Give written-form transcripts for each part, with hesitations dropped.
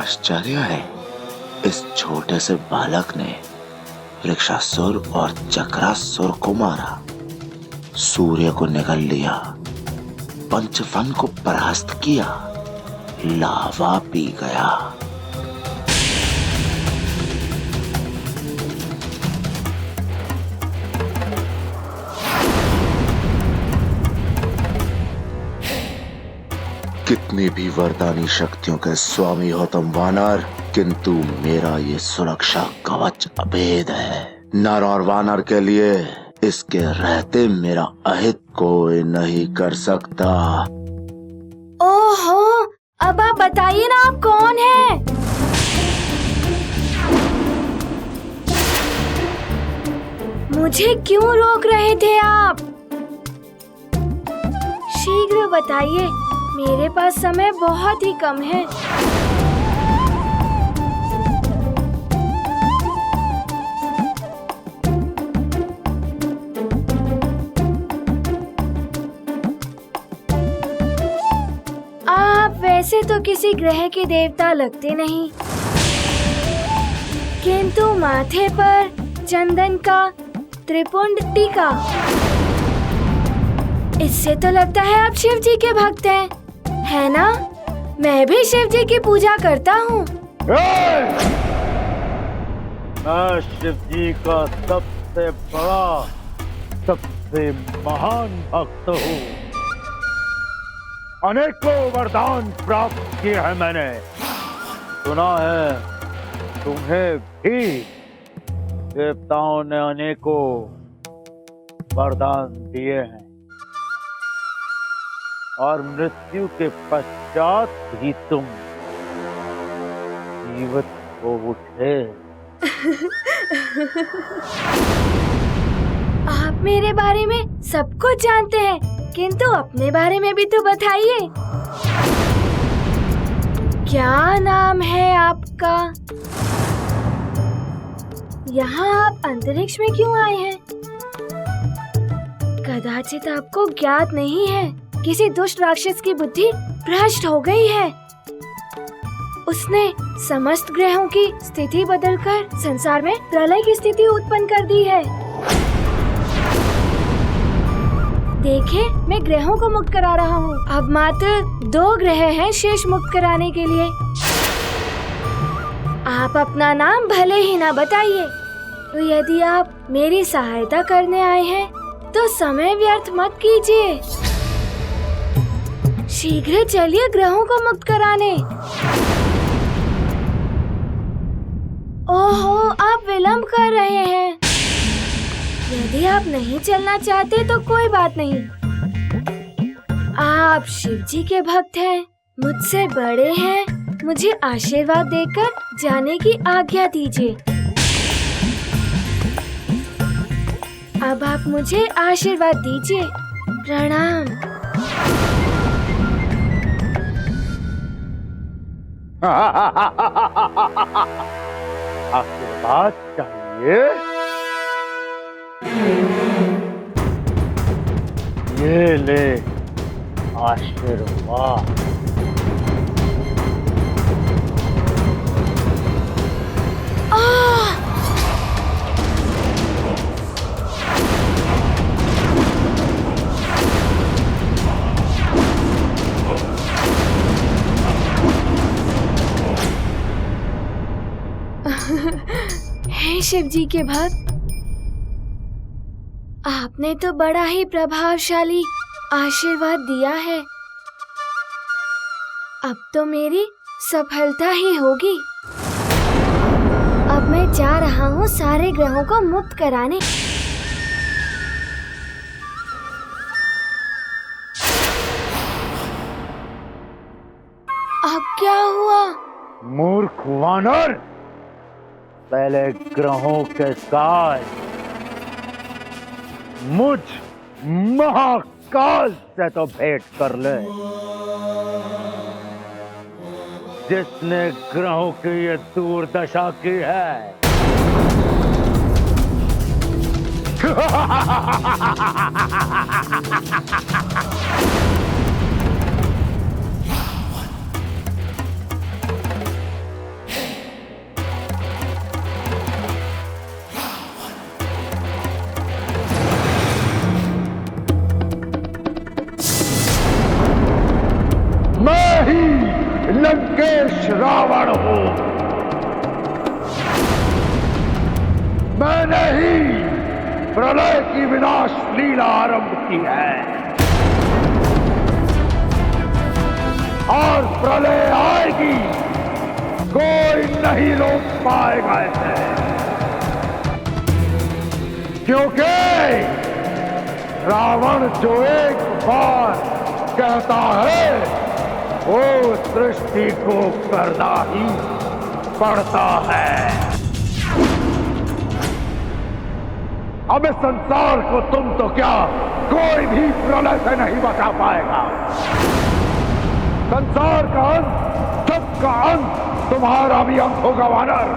आश्चर्य है, इस छोटे से बालक ने वृक्षासुर और चक्रासुर को मारा, सूर्य को निगल लिया, पंचफन को परास्त किया, लावा पी गया। कितनी भी वरदानी शक्तियों के स्वामी हो तुम वानर, किंतु मेरा ये सुरक्षा कवच अभेद है। नर और वानर के लिए इसके रहते मेरा अहित कोई नहीं कर सकता। ओहो, अब आप बताइए ना, आप कौन हैं? मुझे क्यों रोक रहे थे आप? शीघ्र बताइए, मेरे पास समय बहुत ही कम है। आप वैसे तो किसी ग्रह के देवता लगते नहीं, किंतु माथे पर चंदन का त्रिपुंड टीका, इससे तो लगता है आप शिव जी के भक्त हैं, है ना? मैं भी शिव जी की पूजा करता हूँ। मैं शिव जी का सबसे बड़ा, सबसे महान भक्त हूँ। अनेकों वरदान प्राप्त किए हैं मैंने। सुना है तुम्हें भी देवताओं ने अनेकों वरदान दिए हैं, और मृत्यु के पश्चात भी तुम जीवित हो उठे। आप मेरे बारे में सब कुछ जानते हैं, किंतु अपने बारे में भी तो बताइए। क्या नाम है आपका? यहाँ आप अंतरिक्ष में क्यों आए हैं? कदाचित आपको ज्ञात नहीं है, किसी दुष्ट राक्षस की बुद्धि भ्रष्ट हो गई है। उसने समस्त ग्रहों की स्थिति बदलकर संसार में प्रलय की स्थिति उत्पन्न कर दी है। देखिए, मैं ग्रहों को मुक्त करा रहा हूँ। अब मात्र 2 ग्रह हैं शेष मुक्त कराने के लिए। आप अपना नाम भले ही ना बताइए, तो यदि आप मेरी सहायता करने आए हैं तो समय व्यर्थ मत कीजिए। शीघ्र चलिए ग्रहों को मुक्त कराने। ओहो, आप विलंब कर रहे हैं। यदि आप नहीं चलना चाहते तो कोई बात नहीं। आप शिव जी के भक्त हैं, मुझसे बड़े हैं, मुझे आशीर्वाद देकर जाने की आज्ञा दीजिए। अब आप मुझे आशीर्वाद दीजिए। प्रणाम। आशीर्वाद चाहिए? ये ले आशीर्वाद। हे शिव जी के भक्त, आपने तो बड़ा ही प्रभावशाली आशीर्वाद दिया है। अब तो मेरी सफलता ही होगी। अब मैं जा रहा हूँ सारे ग्रहों को मुक्त कराने। अब क्या हुआ? मूर्ख वानर, पहले ग्रहों के साथ मुझ महाकाल से तो भेंट कर ले, जिसने ग्रहों की ये दुर्दशा की है। लंकेश रावण हूं। मैंने ही प्रलय की विनाश लीला आरंभ की है और प्रलय आएगी, कोई नहीं रोक पाएगा इसे, क्योंकि रावण जो एक बार कहता है वो सृष्टि को करना ही पड़ता है। अब इस संसार को तुम तो क्या, कोई भी प्रलय से नहीं बचा पाएगा। संसार का अंत, सबका अंत, तुम्हारा भी अंत होगा वानर।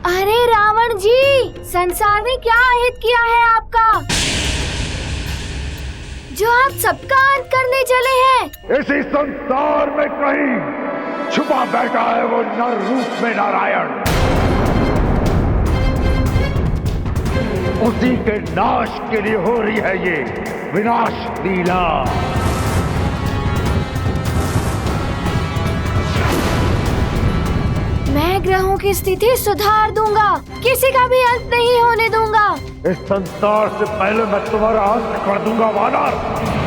अरे रावण जी, संसार ने क्या अहित किया है आपका, जो आप सबका अंत करने चले हैं? इसी संसार में कहीं छुपा बैठा है वो नर रूप में नारायण। उसी के नाश के लिए हो रही है ये विनाश लीला। मैं ग्रहों की स्थिति सुधार दूंगा, किसी का भी अंत नहीं होने दूंगा। इस संसार से पहले मैं तुम्हारा अंत कर दूंगा वानर।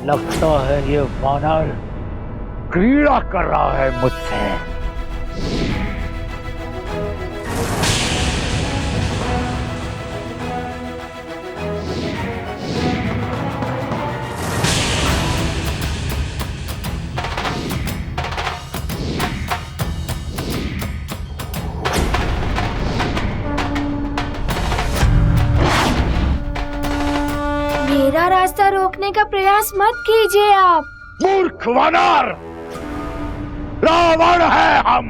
लगता है ये वानर क्रीड़ा कर रहा है मुझसे। मेरा रास्ता रोकने का प्रयास मत कीजिए आप। मूर्ख वानर, रावण है हम।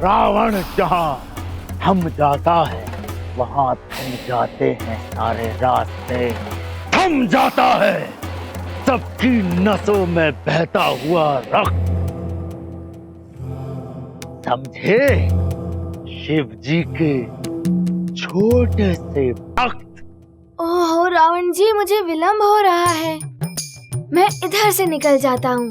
रावण जहां हम जाता है वहां थम जाते हैं सारे रास्ते, थम जाता है सबकी नसों में बहता हुआ रक्त। समझे? शिव जी के छोटे से भक्त। ओहो रावण जी, मुझे विलंब हो रहा है, मैं इधर से निकल जाता हूँ।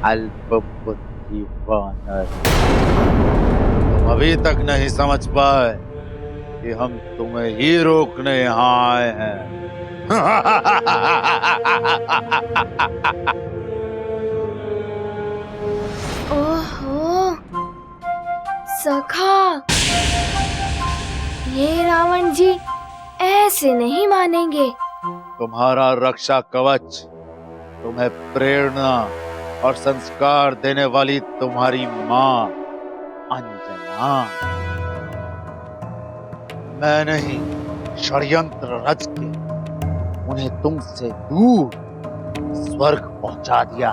अल्प बुद्धि वानर, तुम अभी तक नहीं समझ पाए कि हम तुम्हें ही रोकने यहाँ आए हैं। ओहो सखा, ये रावण जी ऐसे नहीं मानेंगे। तुम्हारा रक्षा कवच, तुम्हें प्रेरणा और संस्कार देने वाली तुम्हारी माँ अंजना, मैं नहीं, षड्यंत्र रच के उन्हें तुमसे दूर स्वर्ग पहुंचा दिया।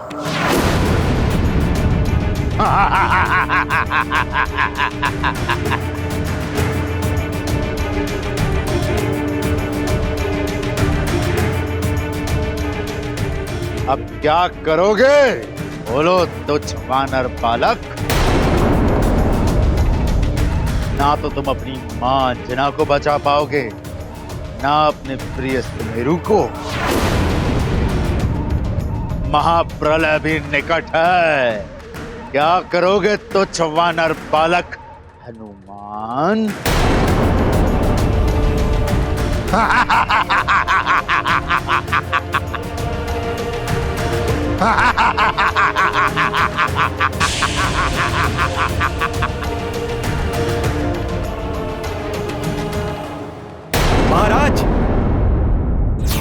अब क्या करोगे? बोलो तुच्छ वानर बालक। ना तो तुम अपनी मां अंजना को बचा पाओगे, ना अपने प्रिय सुमेरु को। महाप्रलय भी निकट है, क्या करोगे तुच्छ वानर बालक हनुमान?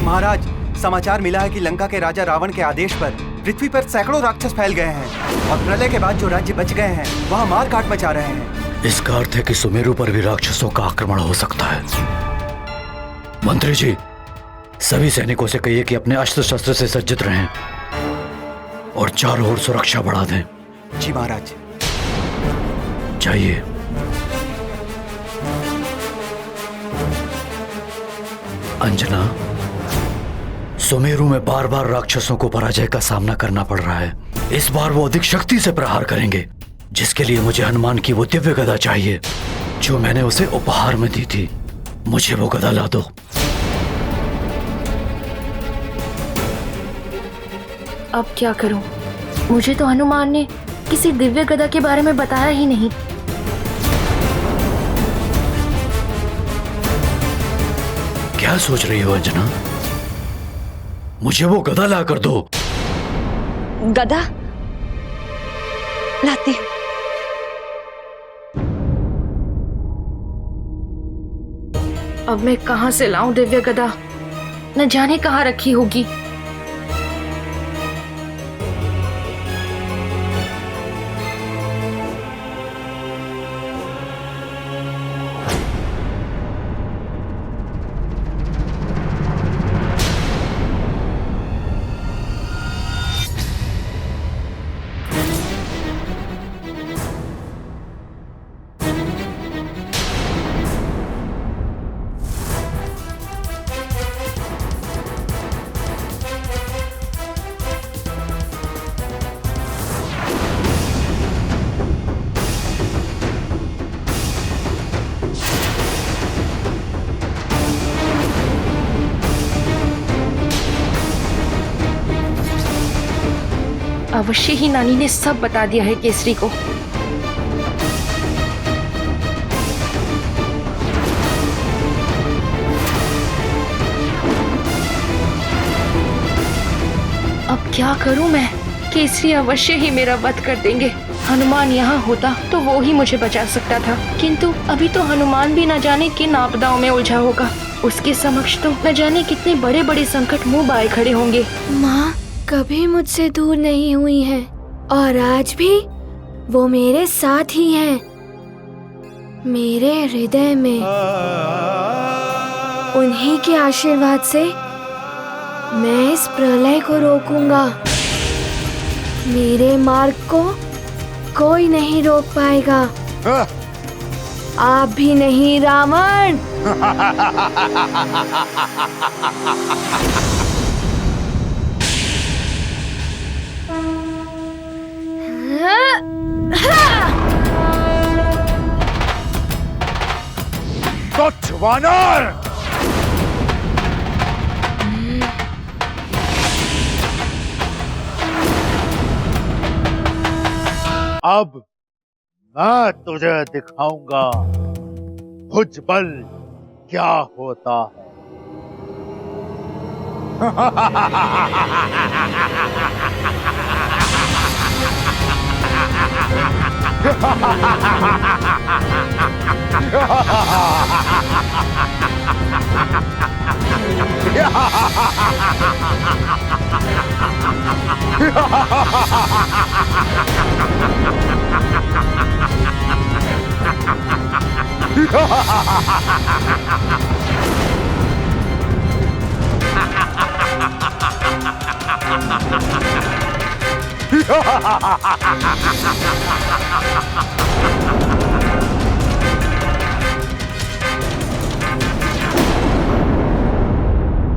महाराज, समाचार मिला है कि लंका के राजा रावण के आदेश पर पृथ्वी पर सैकड़ों राक्षस फैल गए हैं और प्रलय के बाद जो राज्य बच गए हैं वहाँ मार काट मचा रहे हैं। इसका अर्थ है कि सुमेरु पर भी राक्षसों का आक्रमण हो सकता है। मंत्री जी, सभी सैनिकों से कहिए कि अपने अस्त्र शस्त्र से सज्जित रहें और चारों ओर सुरक्षा बढ़ा दें। जी महाराज। चाहिए। अंजना, सुमेरु में बार बार राक्षसों को पराजय का सामना करना पड़ रहा है। इस बार वो अधिक शक्ति से प्रहार करेंगे, जिसके लिए मुझे हनुमान की वो दिव्य गदा चाहिए जो मैंने उसे उपहार में दी थी। मुझे वो गदा ला दो। अब क्या करूं? मुझे तो हनुमान ने किसी दिव्य गदा के बारे में बताया ही नहीं। क्या सोच रही हो अंजना? मुझे वो गदा ला कर दो। गदा लाती हूं। अब मैं कहां से लाऊं दिव्य गदा? न जाने कहां रखी होगी। अवश्य ही नानी ने सब बता दिया है केसरी को। अब क्या करूं मैं? केसरी अवश्य ही मेरा वध कर देंगे। हनुमान यहाँ होता तो वो ही मुझे बचा सकता था, किंतु अभी तो हनुमान भी न जाने किन आपदाओं में उलझा होगा। उसके समक्ष तो न जाने कितने बड़े बड़े संकट मुंह बाए खड़े होंगे। माँ कभी मुझसे दूर नहीं हुई है और आज भी वो मेरे साथ ही हैं, मेरे हृदय में। उन्हीं के आशीर्वाद से मैं इस प्रलय को रोकूंगा। मेरे मार्ग को कोई नहीं रोक पाएगा, आप भी नहीं रावण। तुच्छ वानर! अब मैं तुझे दिखाऊंगा भुजबल क्या होता है।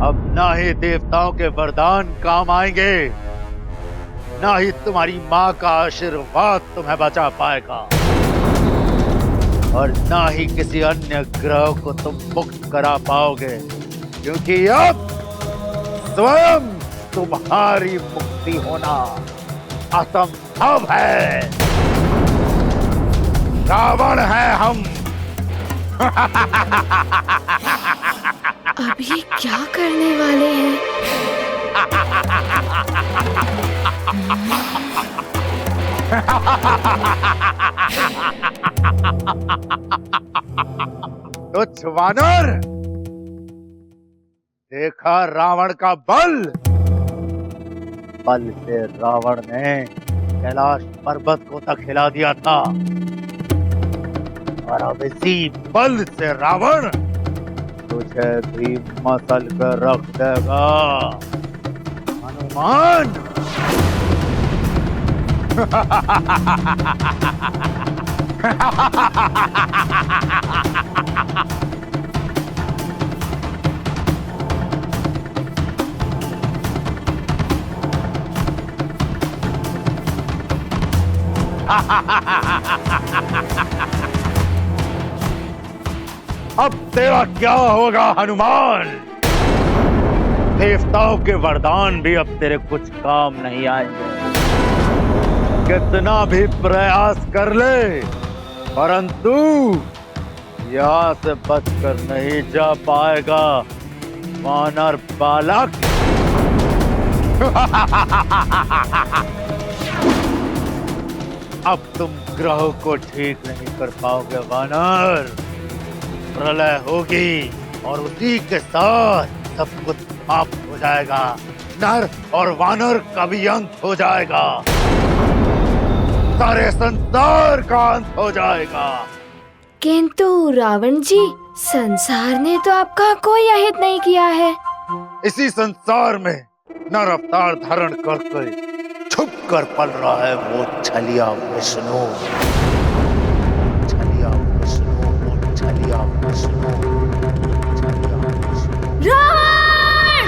अब ना ही देवताओं के वरदान काम आएंगे, ना ही तुम्हारी माँ का आशीर्वाद तुम्हें बचा पाएगा, और ना ही किसी अन्य ग्रह को तुम मुक्त करा पाओगे, क्योंकि अब स्वयं तुम्हारी मुक्ति होना असंभव है। रावण है हम। अब ये क्या करने वाले हैं? तुच्छ वानर, देखा रावण का बल। बल से रावण ने कैलाश पर्वत को तक हिला दिया था और अब इसी बल से रावण तुझे भी मसल कर रख देगा हनुमान। अब तेरा क्या होगा हनुमान? देवताओं के वरदान भी अब तेरे कुछ काम नहीं आएंगे। कितना भी प्रयास कर ले परंतु यहाँ से बचकर नहीं जा पाएगा वानर बालक। अब तुम ग्रहों को ठीक नहीं कर पाओगे वानर। प्रलय होगी और उसी के साथ सब कुछ समाप्त हो जाएगा। नर और वानर का भी अंत हो जाएगा। सारे संसार का अंत हो जाएगा। किंतु रावण जी, संसार ने तो आपका कोई अहित नहीं किया है। इसी संसार में नर अवतार धारण करके छुप कर पल रहा है वो छलिया विष्णु। छलिया विष्णु, वो छलिया विष्णु, छलिया विष्णु। रावण!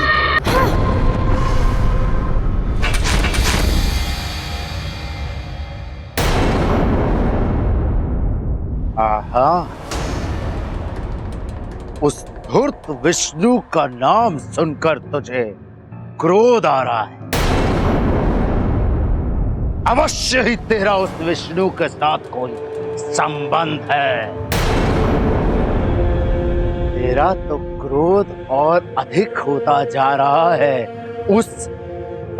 आहा, उस धूर्त विष्णु का नाम सुनकर तुझे क्रोध आ रहा है। अवश्य ही तेरा उस विष्णु के साथ कोई संबंध है। तेरा तो क्रोध और अधिक होता जा रहा है उस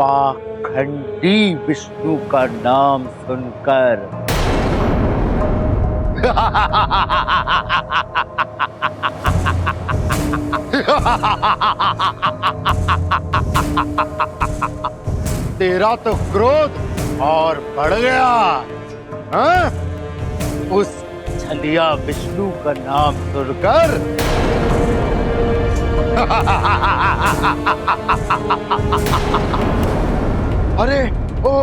पाखंडी विष्णु का नाम सुनकर। तेरा तो क्रोध और बढ़ गया, हाँ? उस छलिया विष्णु का नाम सुनकर। अरे ओ,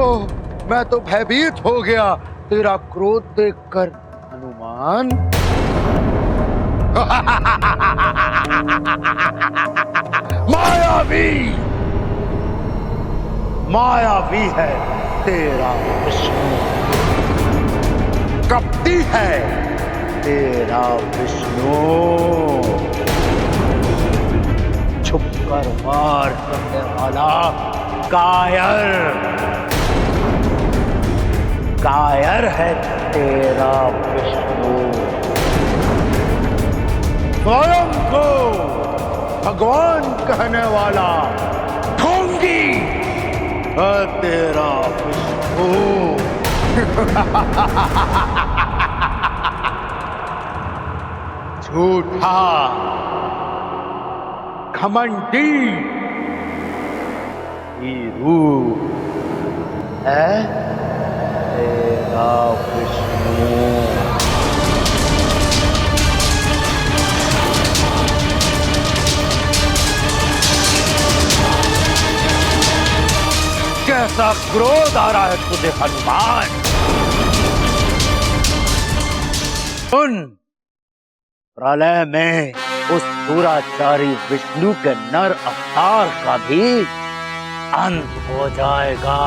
मैं तो भयभीत हो गया तेरा क्रोध देखकर हनुमान। मायावी, मायावी है तेरा विष्णु, कपटी है तेरा विष्णु, छुपकर वार करने वाला कायर, कायर है तेरा विष्णु। स्वयं को भगवान कहने वाला ढोंगी है तेरा विष्णु। झूठा, घमंडी रूप है तेरा विष्णु। कैसा क्रोध आ रहा है तुझे हनुमान? सुन, प्रलय में उस दुराचारी विष्णु के नर अवतार का भी अंत हो जाएगा।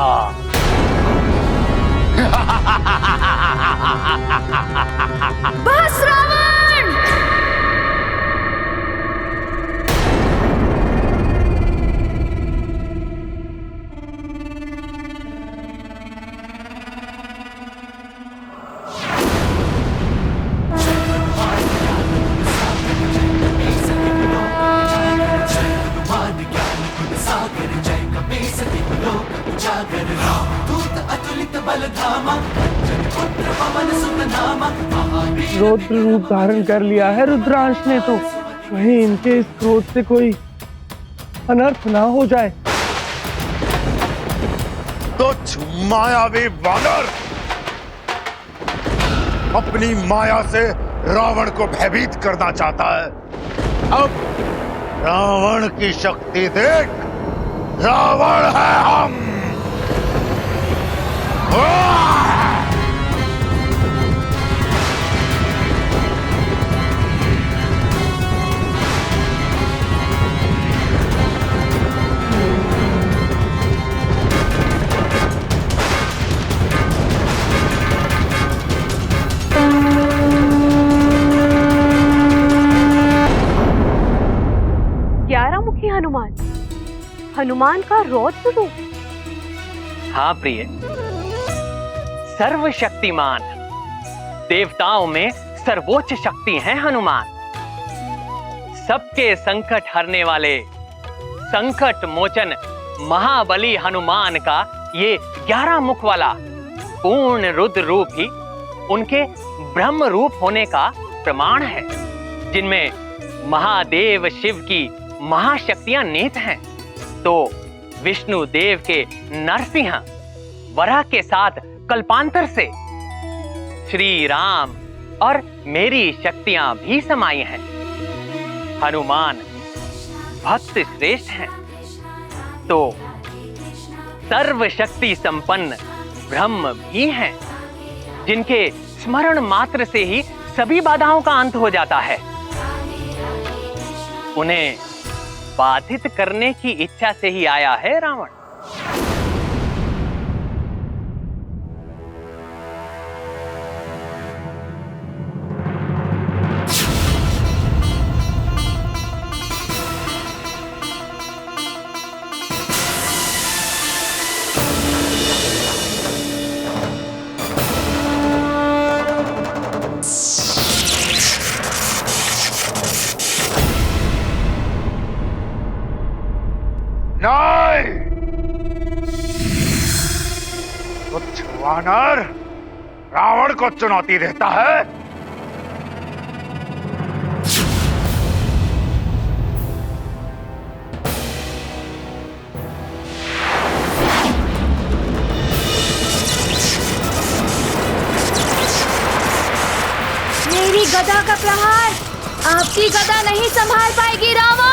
बस रावण! रौद्र रूप धारण कर लिया है रुद्रांश ने, तो कहीं इनके इस क्रोध से कोई अनर्थ ना हो जाए। तुच्छ मायावी वानर, अपनी माया से रावण को भयभीत करना चाहता है। अब रावण की शक्ति देख, रावण है हम। ग्यारहमुखी हनुमान, हनुमान का रौद्र रूप। हाँ प्रिय, सर्वशक्तिमान, देवताओं में सर्वोच्च शक्ति है हनुमान। सबके संकट हरने वाले संकट मोचन महाबली हनुमान का ये 11 मुख वाला पूर्ण रुद्र रूप ही उनके ब्रह्म रूप होने का प्रमाण है, जिनमें महादेव शिव की महाशक्तियां निहित हैं। तो विष्णु देव के नरसिंह वराह के साथ कल्पांतर से श्री राम और मेरी शक्तियां भी समाई हैं। हनुमान भक्त श्रेष्ठ हैं, तो सर्वशक्ति संपन्न ब्रह्म भी हैं, जिनके स्मरण मात्र से ही सभी बाधाओं का अंत हो जाता है। उन्हें बाधित करने की इच्छा से ही आया है रावण। नहीं, तुच्छ वानर रावण को चुनौती देता है। मेरी गदा का प्रहार आपकी गदा नहीं संभाल पाएगी रावण।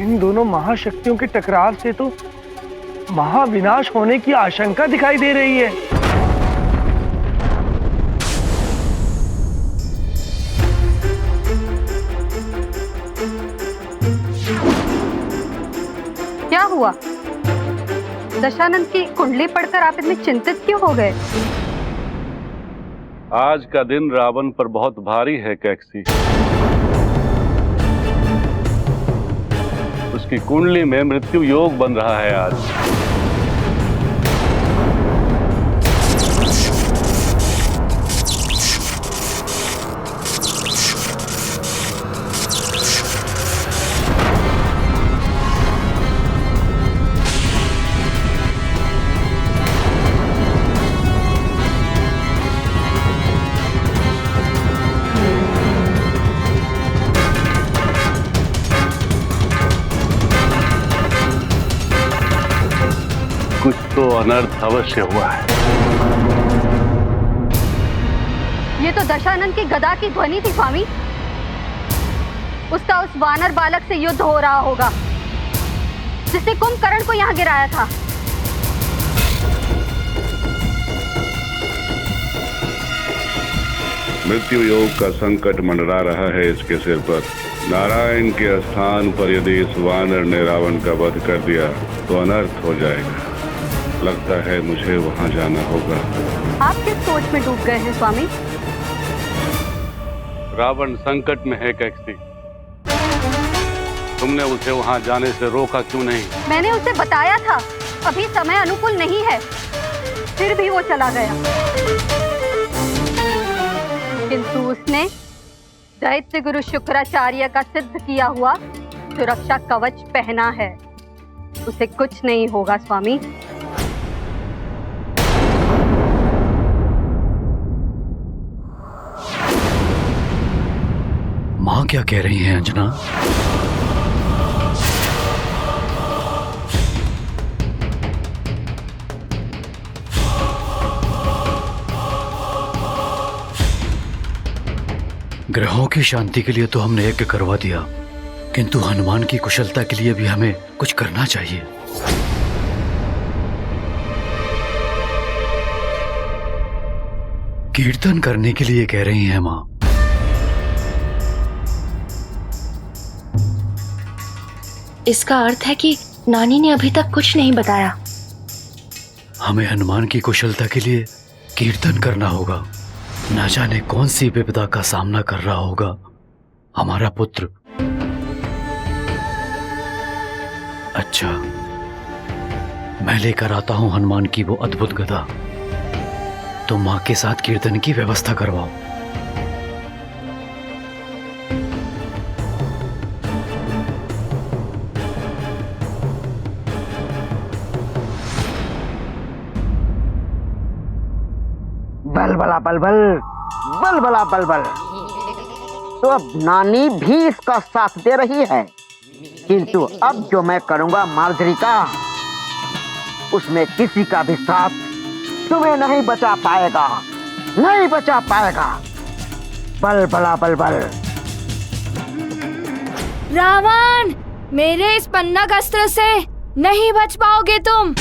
इन दोनों महाशक्तियों के टकराव से तो महाविनाश होने की आशंका दिखाई दे रही है। क्या हुआ? दशानन की कुंडली पढ़कर आप इतने चिंतित क्यों हो गए? आज का दिन रावण पर बहुत भारी है कैकसी। उसकी कुंडली में मृत्यु योग बन रहा है आज। कुछ तो अनर्थ अवश्य हुआ है। ये तो दशानन की गदा की ध्वनि थी स्वामी। उसका उस वानर बालक से युद्ध हो रहा होगा, जिसने कुंभकर्ण को यहाँ गिराया था। मृत्यु योग का संकट मंडरा रहा है इसके सिर पर। नारायण के स्थान पर यदि इस वानर ने रावण का वध कर दिया तो अनर्थ हो जाएगा। लगता है मुझे वहां जाना होगा। आप किस सोच में डूब गए हैं स्वामी? रावण संकट में है कैकसी। तुमने उसे वहां जाने से रोका क्यों नहीं? मैंने उसे बताया था अभी समय अनुकूल नहीं है, फिर भी वो चला गया। किंतु उसने दैत्य गुरु शुक्राचार्य का सिद्ध किया हुआ सुरक्षा कवच पहना है। उसे कुछ नहीं होगा स्वामी। क्या कह रही हैं अंजना? ग्रहों की शांति के लिए तो हमने यज्ञ करवा दिया, किंतु हनुमान की कुशलता के लिए भी हमें कुछ करना चाहिए। कीर्तन करने के लिए कह रही हैं मां। इसका अर्थ है कि नानी ने अभी तक कुछ नहीं बताया। हमें हनुमान की कुशलता के लिए कीर्तन करना होगा। न जाने कौन सी विपदा का सामना कर रहा होगा हमारा पुत्र। अच्छा, मैं लेकर आता हूं हनुमान की वो अद्भुत गदा। तुम मां के साथ कीर्तन की व्यवस्था करवाओ। बलबला बलबल, बलबला बलबल। तो अब नानी भी इसका साथ दे रही है, किंतु अब जो मैं करूंगा मार्जरी का, उसमें किसी का भी साथ तुम्हें नहीं बचा पाएगा, नहीं बचा पाएगा। बलबला बलबल। रावण, मेरे इस पन्नग अस्त्र से नहीं बच पाओगे तुम।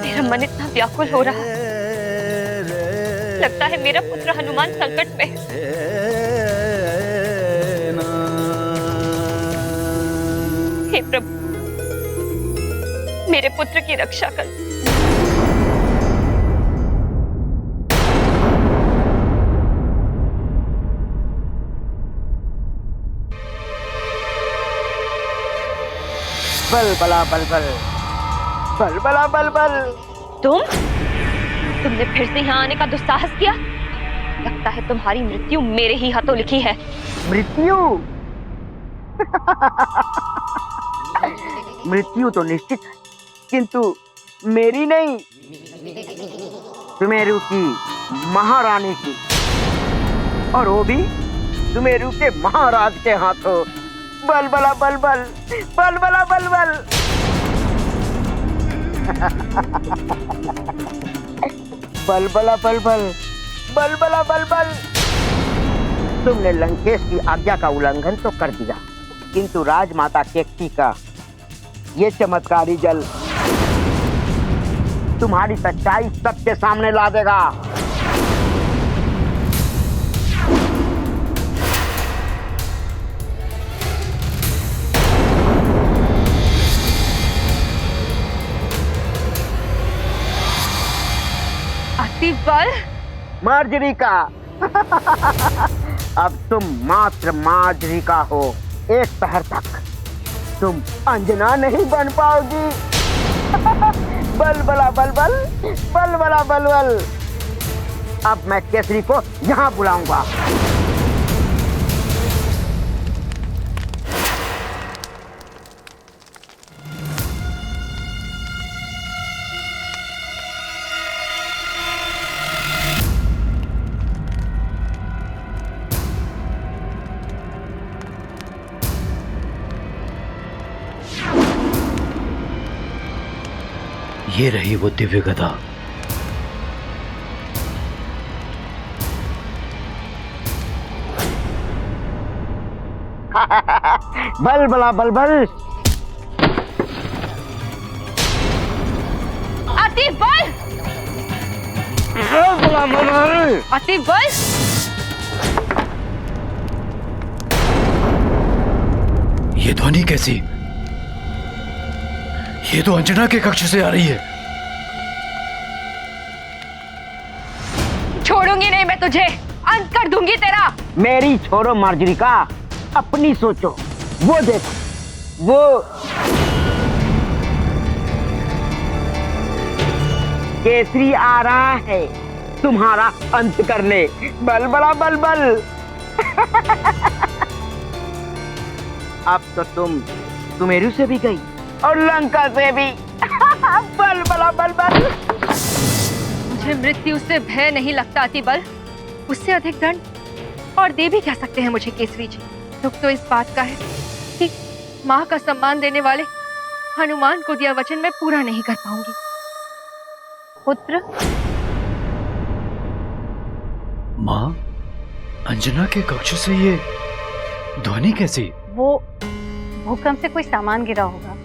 मेरा मन इतना व्याकुल हो रहा है, लगता है मेरा पुत्र हनुमान संकट में है। हे प्रभु, मेरे पुत्र की रक्षा कर। बलबला बलबल, बलबला बलबल। तुमने फिर से यहाँ आने का दुस्साहस किया। लगता है तुम्हारी मृत्यु मेरे ही हाथों लिखी है। मृत्यु? मृत्यु तो निश्चित है, किंतु मेरी नहीं, सुमेरु की महारानी की, और वो भी सुमेरु के महाराज के हाथों। बलबला बलबल, बलबला बलबल। बलबला बलबल, बलबला बलबल। तुमने लंकेश की आज्ञा का उल्लंघन तो कर दिया, किंतु राजमाता केकटी का ये चमत्कारी जल तुम्हारी सच्चाई सबके सामने ला देगा। बल मार्जरी का। अब तुम मात्र मार्जरी का हो। एक पहर तक तुम अंजना नहीं बन पाओगी। बलबला बलबल, बलबला बलबल। अब मैं केसरी को यहाँ बुलाऊंगा। ये रही वो दिव्य गदा। बलबला बलबल। अति बल। अति बल। ये ध्वनि कैसी? ये तो अंजना के कक्ष से आ रही है। छोड़ूंगी नहीं मैं तुझे, अंत कर दूंगी तेरा। मेरी छोड़ो मार्जरिका, अपनी सोचो। वो देखो, वो केसरी आ रहा है तुम्हारा अंत करने। बल बला बल बल। अब तो तुम सुमेरु से भी गई और लंका से भी। बल बला बल बल। मुझे मृत्यु से भय नहीं लगता अतिबल, उससे अधिक दंड और दे भी क्या सकते हैं मुझे केसरी जी। दुख तो इस बात का है कि माँ का सम्मान देने वाले हनुमान को दिया वचन मैं पूरा नहीं कर पाऊंगी। पुत्र, माँ, अंजना के कक्ष से ये ध्वनि कैसी? वो भूकंप से कोई सामान गिरा होगा।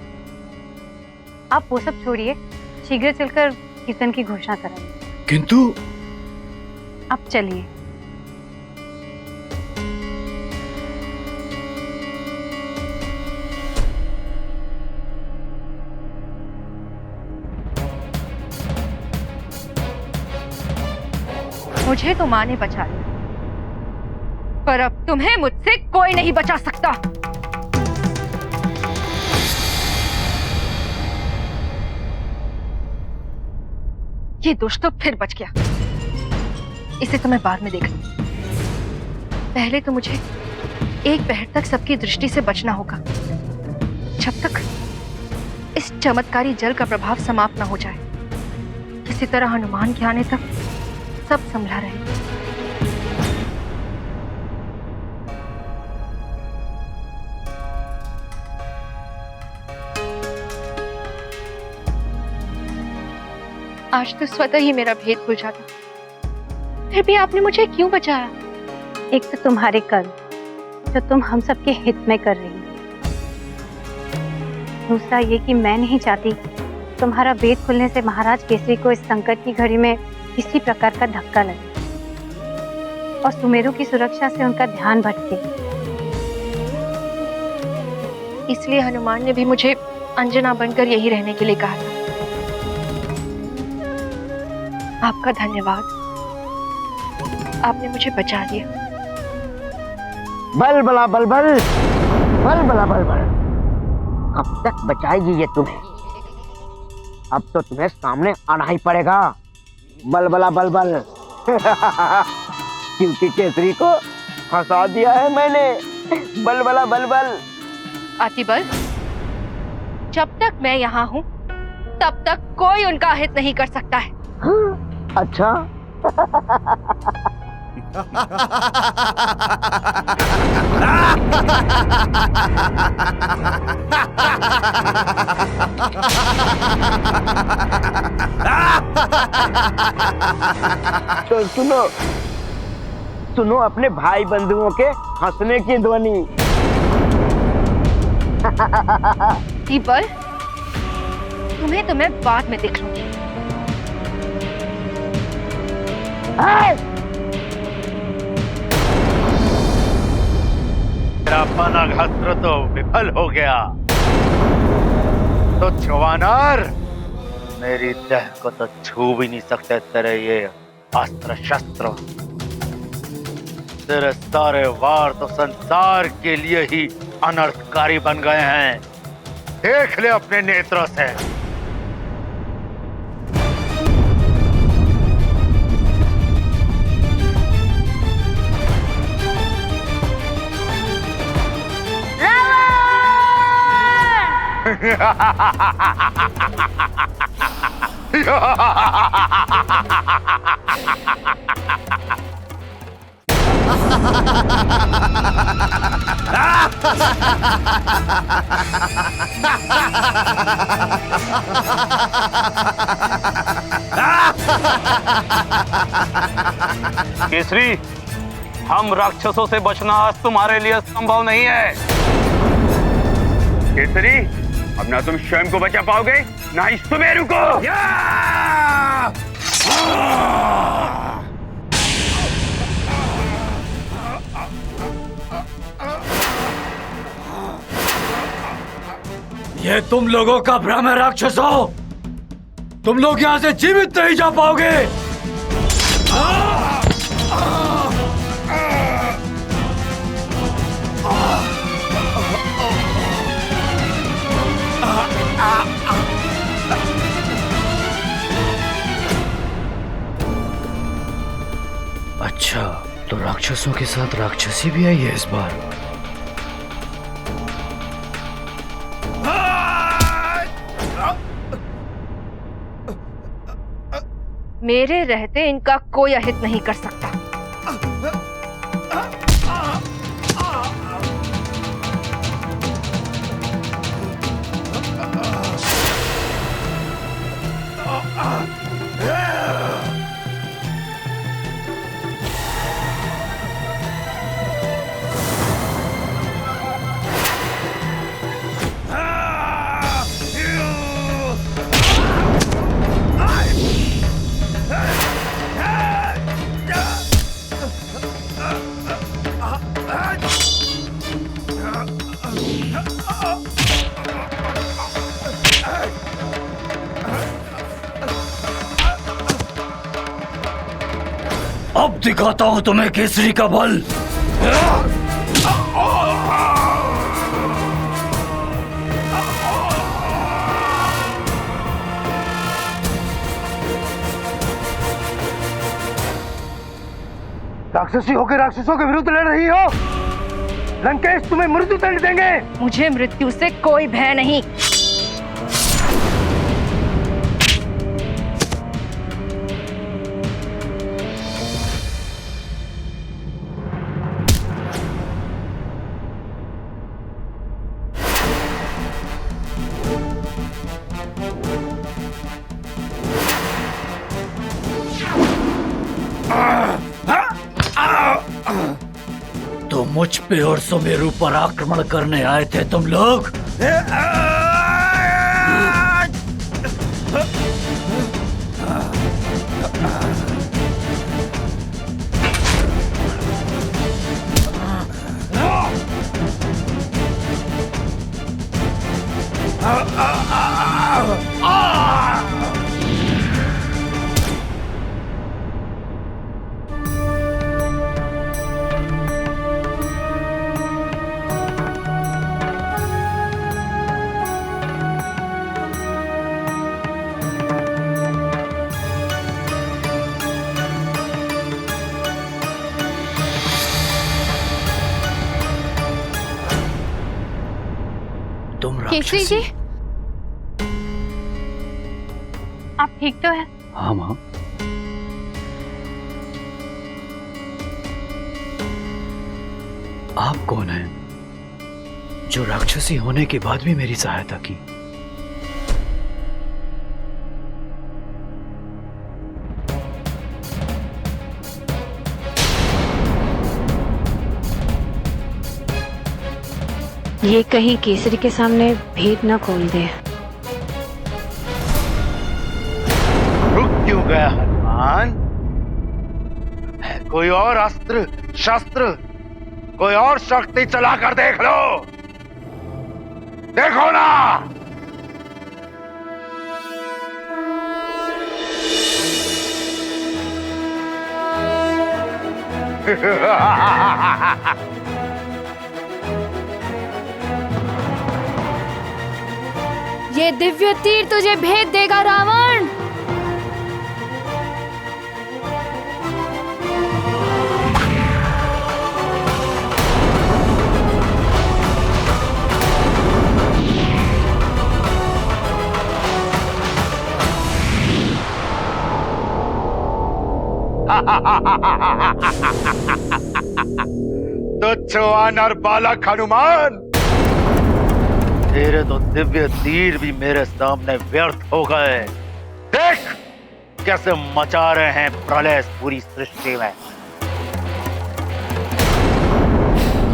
आप वो सब छोड़िए, शीघ्र चलकर कीर्तन की घोषणा कराइए। किंतु अब चलिए। मुझे तो माँ ने बचा लिया, पर अब तुम्हें मुझसे कोई नहीं बचा सकता। ये दुष्ट तो फिर बच गया, इसे तो मैं बाद में देख लूंगी। पहले तो मुझे एक पहर तक सबकी दृष्टि से बचना होगा, जब तक इस चमत्कारी जल का प्रभाव समाप्त न हो जाए। किसी तरह हनुमान के आने तक सब संभला रहे। आज तो स्वतः ही मेरा भेद खुल जाता, फिर भी आपने मुझे क्यों बचाया? एक तो तुम्हारे कर्म जो तुम हम सबके हित में कर रही हो, दूसरा ये कि मैं नहीं चाहती तुम्हारा भेद खुलने से महाराज केसरी को इस संकट की घड़ी में किसी प्रकार का धक्का लगे और सुमेरु की सुरक्षा से उनका ध्यान भटके। इसलिए हनुमान ने भी मुझे अंजना बनकर यही रहने के लिए कहा था। आपका धन्यवाद, आपने मुझे बचा लिया। बल बला बल बल, बल बला बल बल। कब तक बचाएगी ये तुम्हें? अब तो तुम्हें सामने आना ही पड़ेगा। बल बला बल बल। क्योंकि केसरी को फंसा दिया है मैंने। बल बला बल बल। अतिबल, जब तक मैं यहाँ हूँ तब तक कोई उनका हित नहीं कर सकता है। अच्छा। तो सुनो सुनो अपने भाई बंधुओं के हंसने की ध्वनि। अतिबल, तुम्हें तो मैं बाद में देख लूंगी। मेरा पनाघास्त्र तो विफल हो गया। तो जवानर, मेरी देह को तो छू भी नहीं सकते तेरे ये अस्त्र शस्त्र। तेरे सारे वार तो संसार के लिए ही अनर्थकारी बन गए हैं। देख ले अपने नेत्रों से। केसरी, हम राक्षसों से बचना आज तुम्हारे लिए संभव नहीं है। केसरी, अब ना तुम स्वयं को बचा पाओगे, ना ही सुमेरु को। ये तुम लोगों का भ्रम है राक्षसों। तुम लोग यहाँ से जीवित नहीं जा पाओगे। अच्छा, तो राक्षसों के साथ राक्षसी भी आई है इस बार। मेरे रहते इनका कोई अहित नहीं कर सकता। अब दिखाता हूं तुम्हें केसरी का बल। राक्षसी होकर राक्षसों के विरुद्ध लड़ रही हो। लंकेश तुम्हें मृत्यु दंड देंगे। मुझे मृत्यु से कोई भय नहीं। तो मुझ पे और सुमेरु पर आक्रमण करने आए थे तुम लोग। केसरी जी, आप ठीक तो है? हाँ माँ। आप कौन हैं जो राक्षसी होने के बाद भी मेरी सहायता की? ये कहीं केसरी के सामने भेद न खोल दे। रुक क्यों गया हनुमान? है कोई और अस्त्र शस्त्र, कोई और शक्ति चलाकर देख लो। देखो ना। ये दिव्य तीर तुझे भेद देगा रावण। तुच्छ वानर बालक हनुमान, तेरे तो दिव्य तीर भी मेरे सामने व्यर्थ हो गए। देख कैसे मचा रहे हैं प्रलय पूरी सृष्टि में।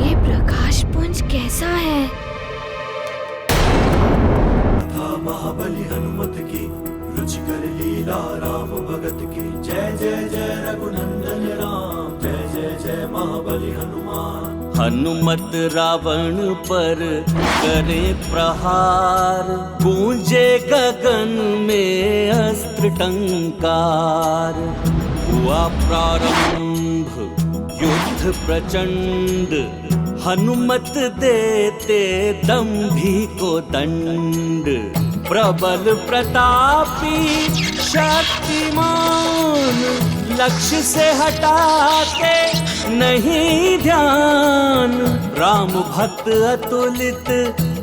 ये प्रकाश पुंज कैसा है? महाबली हनुमत की रुचिकर लीला राम भगत की। जय जय जय रघुनंदन राम, जय जय जय महाबली हनुमान। हनुमत रावण पर करे प्रहार, गूंजे गगन में अस्त्र टंकार। हुआ प्रारंभ युद्ध प्रचंड, हनुमत देते दंभी को दंड। प्रबल प्रतापी शक्तिमान, लक्ष्य से हटाते नहीं ध्यान। राम भक्त अतुलित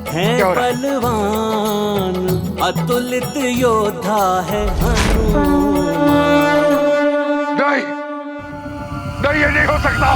हैं बलवान, अतुलित योद्धा है हनुमान। नहीं, ये नहीं हो सकता।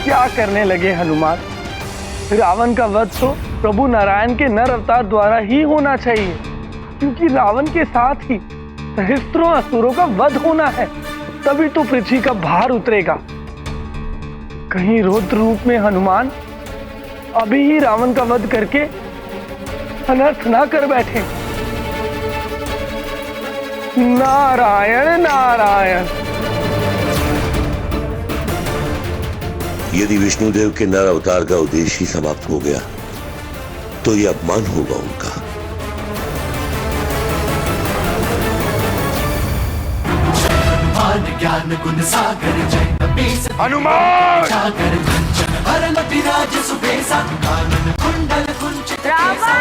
क्या करने लगे हनुमान? रावण का वध तो प्रभु नारायण के नर अवतार द्वारा ही होना चाहिए, क्योंकि रावण के साथ ही सहस्त्रों असुरों का वध होना है, तभी तो पृथ्वी का भार उतरेगा। कहीं रौद्र रूप में हनुमान अभी ही रावण का वध करके अनर्थ ना कर बैठे। नारायण नारायण। यदि विष्णुदेव के नर अवतार का उद्देश्य ही समाप्त हो गया तो यह अपमान होगा उनका। ज्ञान गुण सागर जय कपीस हनुमान सागर कंचन हरण विराज सुबेसा, कानन कुंडल कुंचित केसा,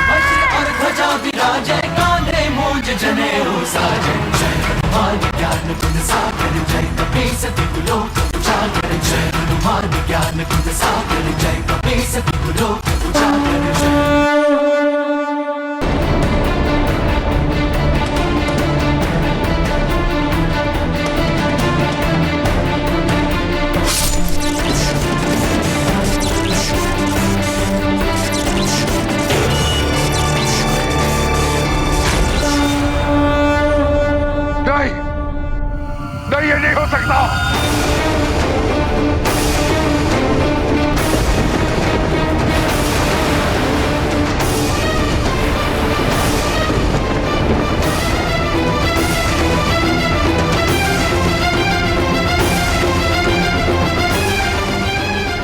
वज्र और ध्वजा विराजय, कांधे मूंज जनेऊ साजय। जय हनुमान ज्ञान गुण सागर जय कपीस तिहुलोक उजागर। जय हनुमान ज्ञान गुण सागर जय कपीस तिहुलोक उजागर। जय नहीं, ये नहीं हो सकता।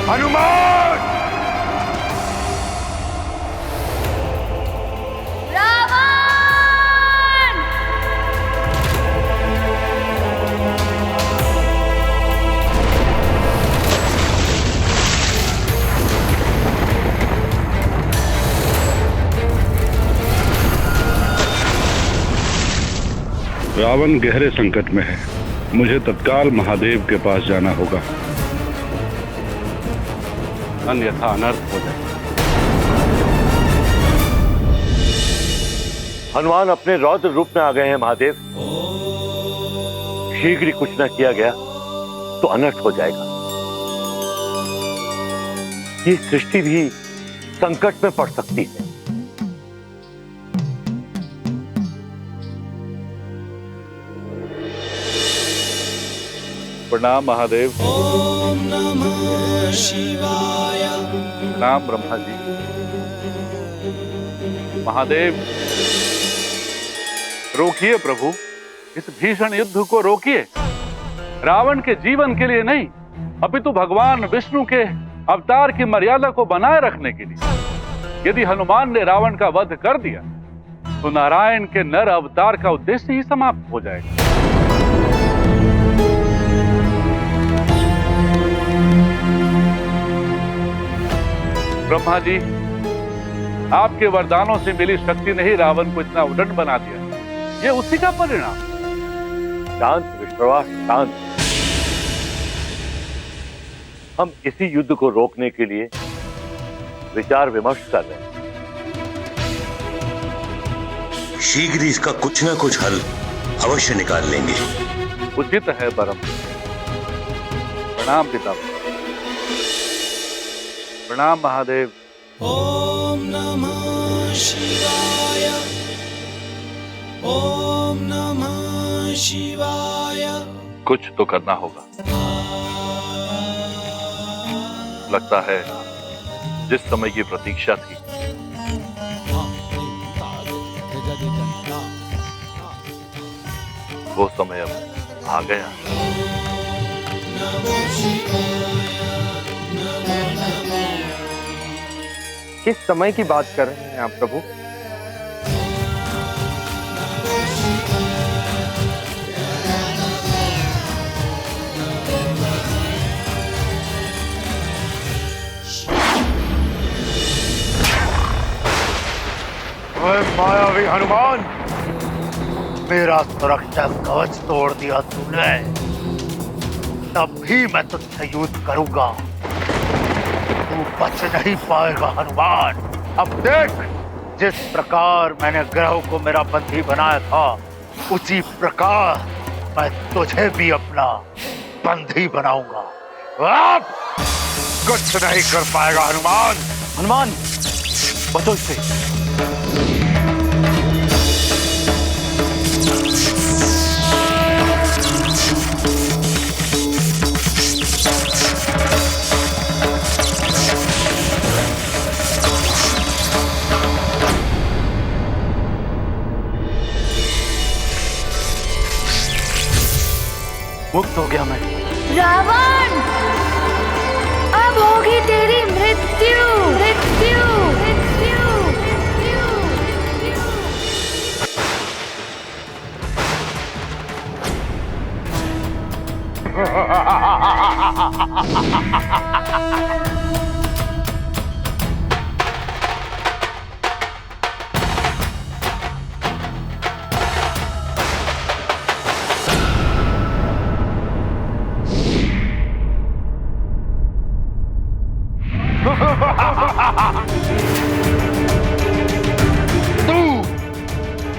हनुमान! रावण गहरे संकट में है, मुझे तत्काल महादेव के पास जाना होगा, अन्यथा अनर्थ हो जाए। हनुमान अपने रौद्र रूप में आ गए हैं महादेव। शीघ्र ही कुछ न किया गया तो अनर्थ हो जाएगा। ये सृष्टि भी संकट में पड़ सकती है। प्रणाम महादेव। ओम नमः शिवाय। प्रणाम ब्रह्मा जी। महादेव, रोकिए प्रभु, इस भीषण युद्ध को रोकिए। रावण के जीवन के लिए नहीं, अपितु भगवान विष्णु के अवतार की मर्यादा को बनाए रखने के लिए। यदि हनुमान ने रावण का वध कर दिया तो नारायण के नर अवतार का उद्देश्य ही समाप्त हो जाएगा। ब्रह्मा जी, आपके वरदानों से मिली शक्ति ने ही रावण को इतना उद्दंड बना दिया। ये उसी का परिणाम। शांत विश्वास, शांत। हम इसी युद्ध को रोकने के लिए विचार विमर्श कर रहे हैं। शीघ्र ही इसका कुछ ना कुछ हल अवश्य निकाल लेंगे। उचित है परम। प्रणाम पिता। प्रणाम महादेव। ओम नमः शिवाय। ओम नमः शिवाय। कुछ तो करना होगा। लगता है जिस समय की प्रतीक्षा थी वो समय अब आ गया। किस समय की बात कर रहे हैं आप प्रभु? ओए मायावी हनुमान, मेरा सुरक्षा कवच तोड़ दिया तूने, तब भी मैं तुझसे युद्ध करूंगा। तू बच नहीं पाएगा हनुमान। अब देख, जिस प्रकार मैंने ग्रह को मेरा बंदी बनाया था, उसी प्रकार मैं तुझे भी अपना बंदी बनाऊंगा। अब कुछ नहीं कर पाएगा हनुमान। हनुमान, बचो इससे। मुक्त हो गया मैं। रावण, अब होगी तेरी मृत्यु, मृत्यु, मृत्यु,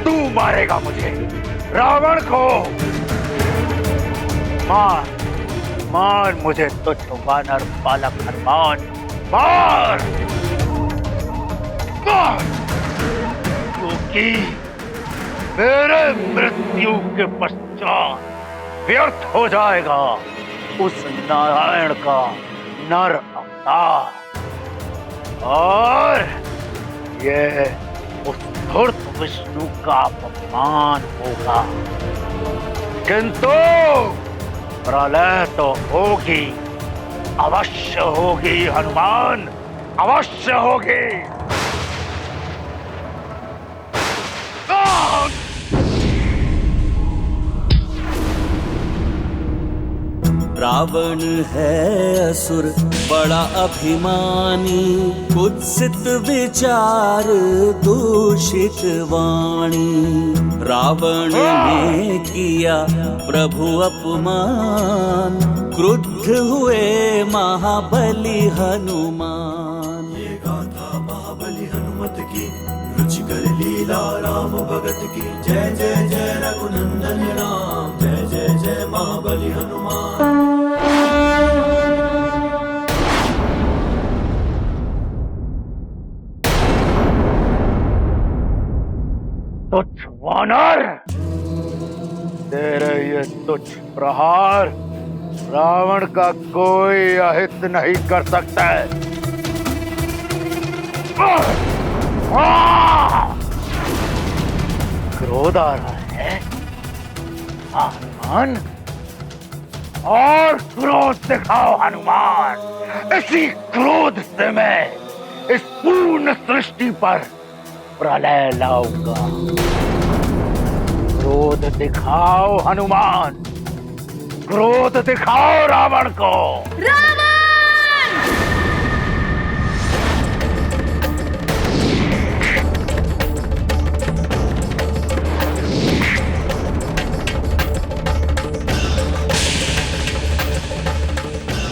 तू मारेगा मुझे, रावण को। मार मार मुझे तुच्छ वानर बालक हनुमान, मार मार, क्योंकि मेरे मृत्यु के पश्चात व्यर्थ हो जाएगा उस नारायण का नर अवतार, और ये उस धूर्त विष्णु का अपमान होगा। किंतु प्रलय तो होगी, अवश्य होगी हनुमान, अवश्य होगी। रावण है असुर बड़ा अभिमानी, कुत्सित विचार दूषित वाणी। रावण ने किया प्रभु अपमान, क्रुद्ध हुए महाबली हनुमान। ये गाथा महाबली हनुमत की, रुचिकर लीला राम भगत की। जय जय जय रघुनंदन राम, जय जय जय महाबली हनुमान। तुच्छ वानर, तेरे ये तुच्छ प्रहार रावण का कोई अहित नहीं कर सकता है। क्रोध आ रहा है हनुमान, और क्रोध दिखाओ हनुमान। इसी क्रोध से मैं इस पूर्ण सृष्टि पर प्रलय लाऊंगा। क्रोध दिखाओ हनुमान, क्रोध दिखाओ रावण को।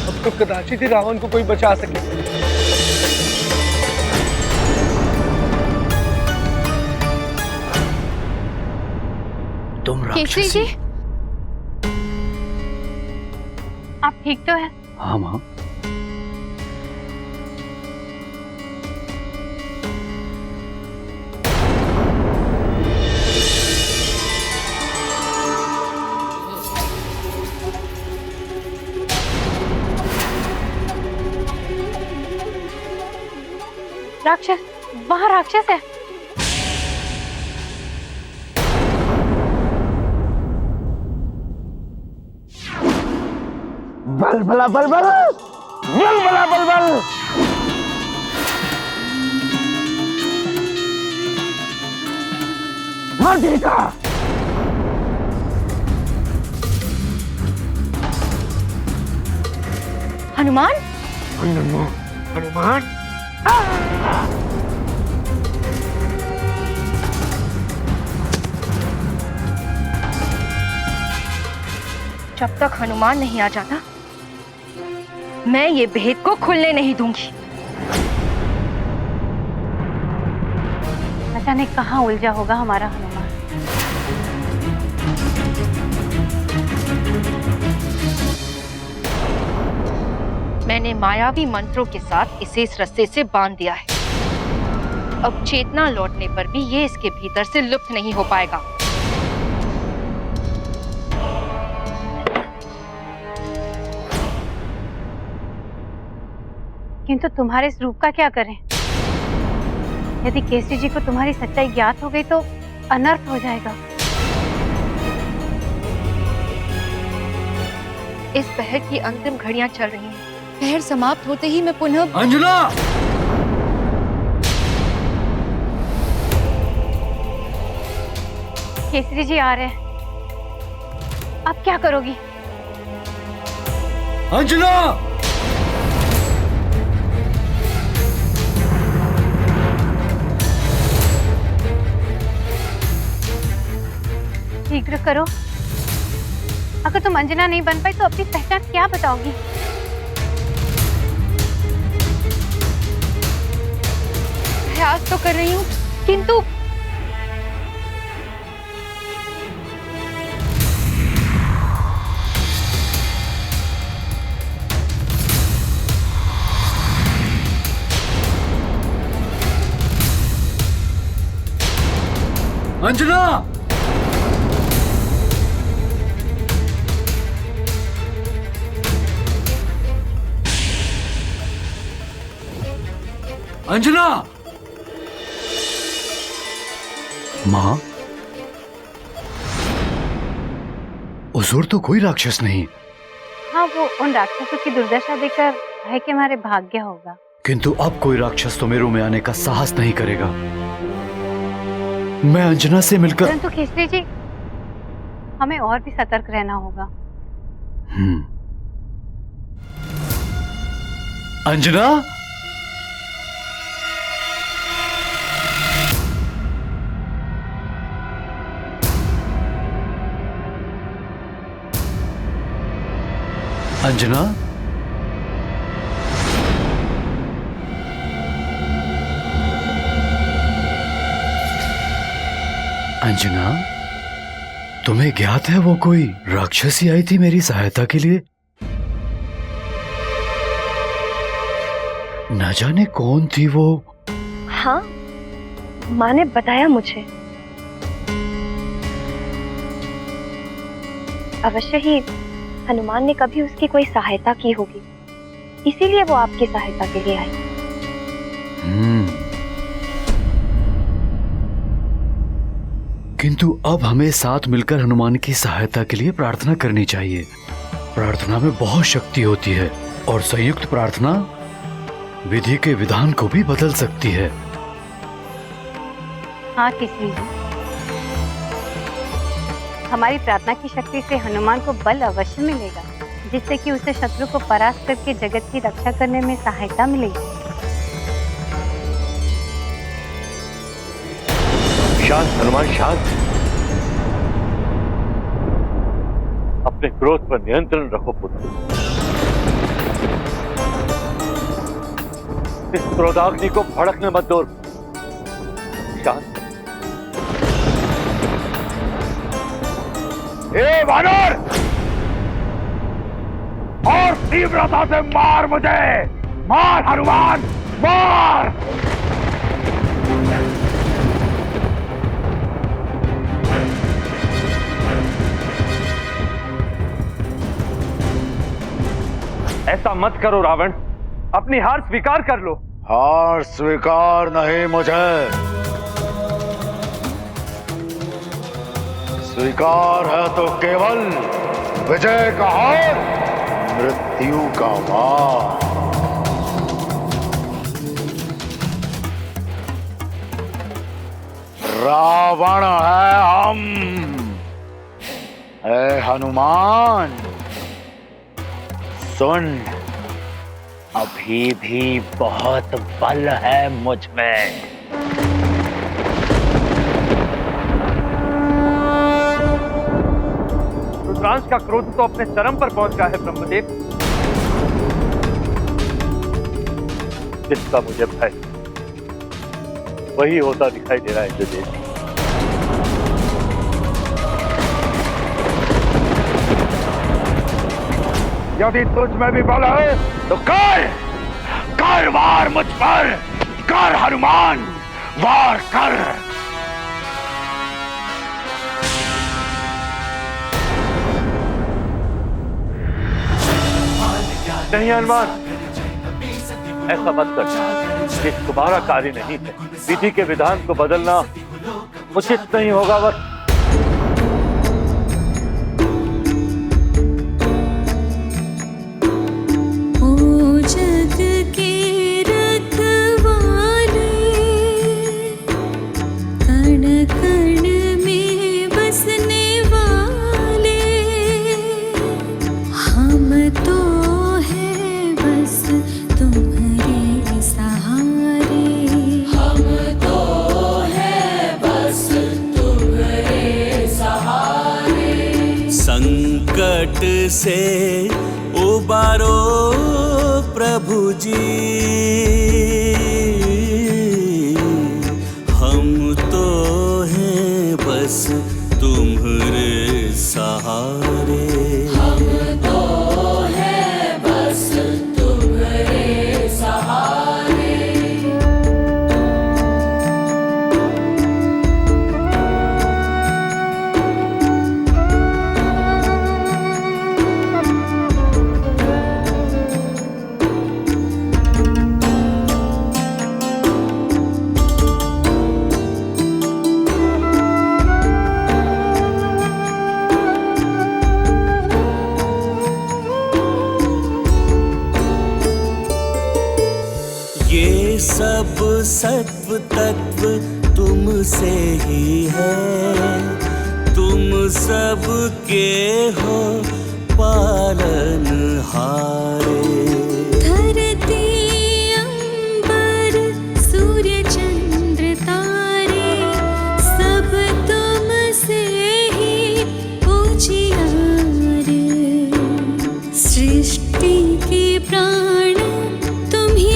अब तो कदाचित ही रावण को कोई बचा सके। केसरी जी, आप ठीक तो है? हाँ माँ। राक्षस, वहाँ राक्षस है। बल भला बल बल, बल भला बल बल। मार्जरिका, हनुमान, हनुमान, हनुमान। जब तक हनुमान नहीं आ जाता मैं ये भेद को खुलने नहीं दूंगी। न जाने कहाँ उलझा होगा हमारा हनुमान। मैंने मायावी मंत्रों के साथ इसे इस रस्से से बांध दिया है। अब चेतना लौटने पर भी ये इसके भीतर से लुप्त नहीं हो पाएगा। किंतु तुम्हारे इस रूप का क्या करें? यदि केसरी जी को तुम्हारी सच्चाई ज्ञात हो गई तो अनर्थ हो जाएगा। इस पहर की अंतिम घड़ियां चल रही हैं। पहर समाप्त होते ही मैं पुनः अंजना! केसरी जी आ रहे हैं। अब क्या करोगी? अंजना! शीघ्र करो। अगर तुम अंजना नहीं बन पाई तो अपनी पहचान क्या बताओगी? प्रयास तो कर रही हूँ किंतु अंजना! अंजना! माँ, हुजूर तो कोई राक्षस नहीं। हाँ, वो उन राक्षसों की दुर्दशा देखकर भय के मारे भाग गया होगा। किंतु अब कोई राक्षस तो मेरू में आने का साहस नहीं करेगा। मैं अंजना से मिलकर परंतु केसरी जी, हमें और भी सतर्क रहना होगा। अंजना! अंजना! अंजना, तुम्हें ज्ञात है वो कोई राक्षसी आई थी मेरी सहायता के लिए? न जाने कौन थी वो। हाँ, माँ ने बताया मुझे। अवश्य ही हनुमान ने कभी उसकी कोई सहायता की होगी, इसीलिए वो आपकी सहायता के लिए आई। किंतु अब हमें साथ मिलकर हनुमान की सहायता के लिए प्रार्थना करनी चाहिए। प्रार्थना में बहुत शक्ति होती है और संयुक्त प्रार्थना विधि के विधान को भी बदल सकती है। हाँ केसरी जी, हमारी प्रार्थना की शक्ति से हनुमान को बल अवश्य मिलेगा, जिससे कि उसे शत्रु को परास्त करके जगत की रक्षा करने में सहायता मिलेगी। शांत हनुमान, शांत। अपने क्रोध पर नियंत्रण रखो पुत्र। इस क्रोधाग्नि को भड़कने मत दो। शांत। ए वानर, और तीव्रता से मार मुझे। मार हनुमान, मार। ऐसा मत करो रावण, अपनी हार स्वीकार कर लो। हार स्वीकार नहीं मुझे। स्वीकार है तो केवल विजय का हार, मृत्यु का वार। रावण है हम। ऐ हनुमान सुन, अभी भी बहुत बल है मुझ में। रुद्रांश का क्रोध तो अपने चरम पर पहुंच गया है ब्रह्मदेव। जिसका मुझे भय वही होता दिखाई दे रहा है इंद्रदेव। यदि तुझ में भी बल है तो कर वार मुझ पर, कर हनुमान, वार कर। नहीं हनुमान, ऐसा मत कर। ये तुम्हारा कार्य नहीं है। विधि के विधान को बदलना उचित नहीं होगा। बस संकट से उबारो प्रभु जी, हम तो हैं बस तुम्हारे सहारे। हम तो हैं बस तुम्हारे सहारे। सब सत्व तत्व तुमसे ही है, तुम सब के हो पालनहारे। धरती अंबर सूर्य चंद्र तारे, सब तुमसे ही उजियारे। सृष्टि के प्राण तुम ही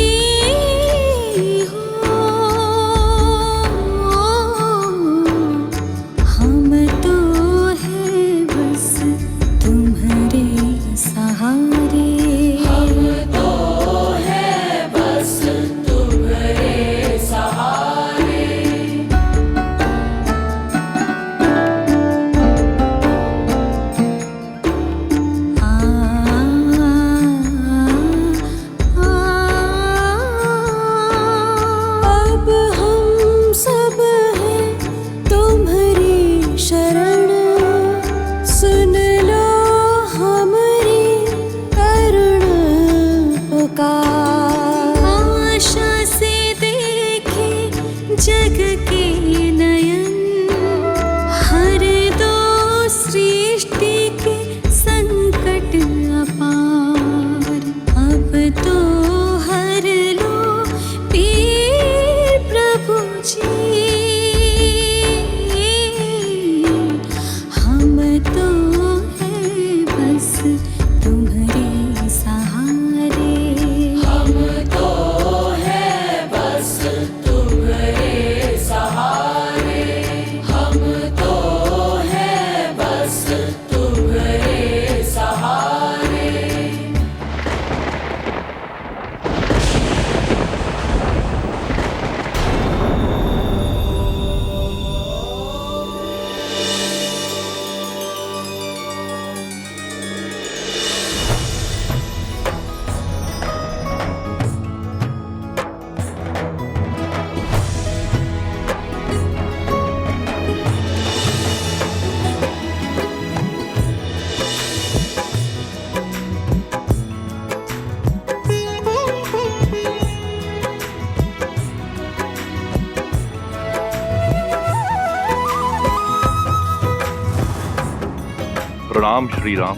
प्रणाम श्री राम।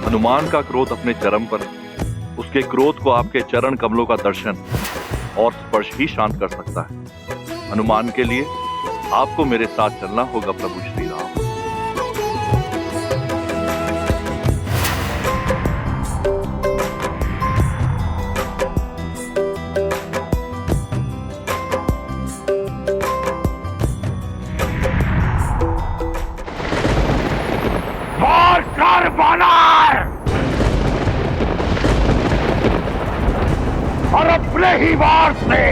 हनुमान का क्रोध अपने चरम पर है। उसके क्रोध को आपके चरण कमलों का दर्शन और स्पर्श ही शांत कर सकता है। हनुमान के लिए आपको मेरे साथ चलना होगा प्रभु श्री राम। वार कर बानर और अपने ही वार से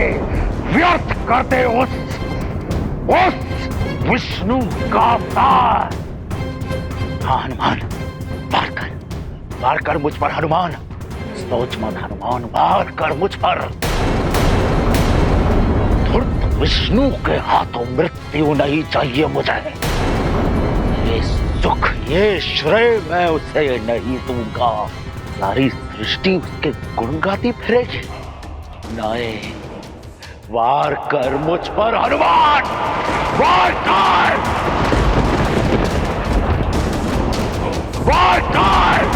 व्यर्थ करते उस विष्णु का अवतार। हाँ हनुमान, वार कर मुझ पर हनुमान। सोच मत हनुमान, वार कर मुझ पर। धूर्त विष्णु के हाथों मृत्यु नहीं चाहिए मुझे। ये सुख, ये श्रेय मैं उसे नहीं दूंगा। सारी सृष्टि उसके गुण गाती फिरेगी। नहीं, वार कर मुझ पर हनुमान, वार कर, वार कर।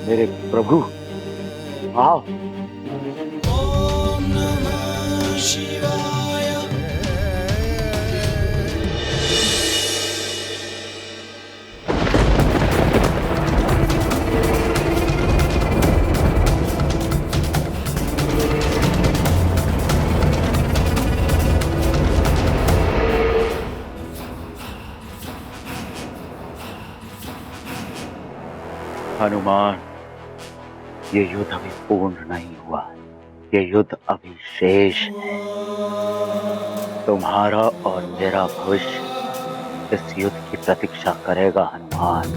मेरे प्रभु, आओ। हनुमान, ये युद्ध अभी पूर्ण नहीं हुआ। ये युद्ध अभी शेष है। तुम्हारा और मेरा भविष्य इस युद्ध की प्रतीक्षा करेगा हनुमान।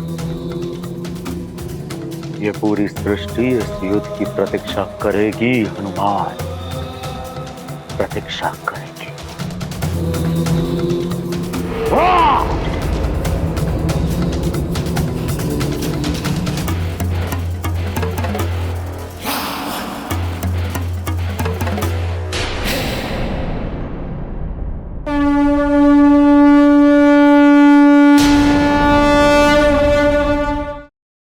ये पूरी सृष्टि इस युद्ध की प्रतीक्षा करेगी हनुमान। प्रतीक्षा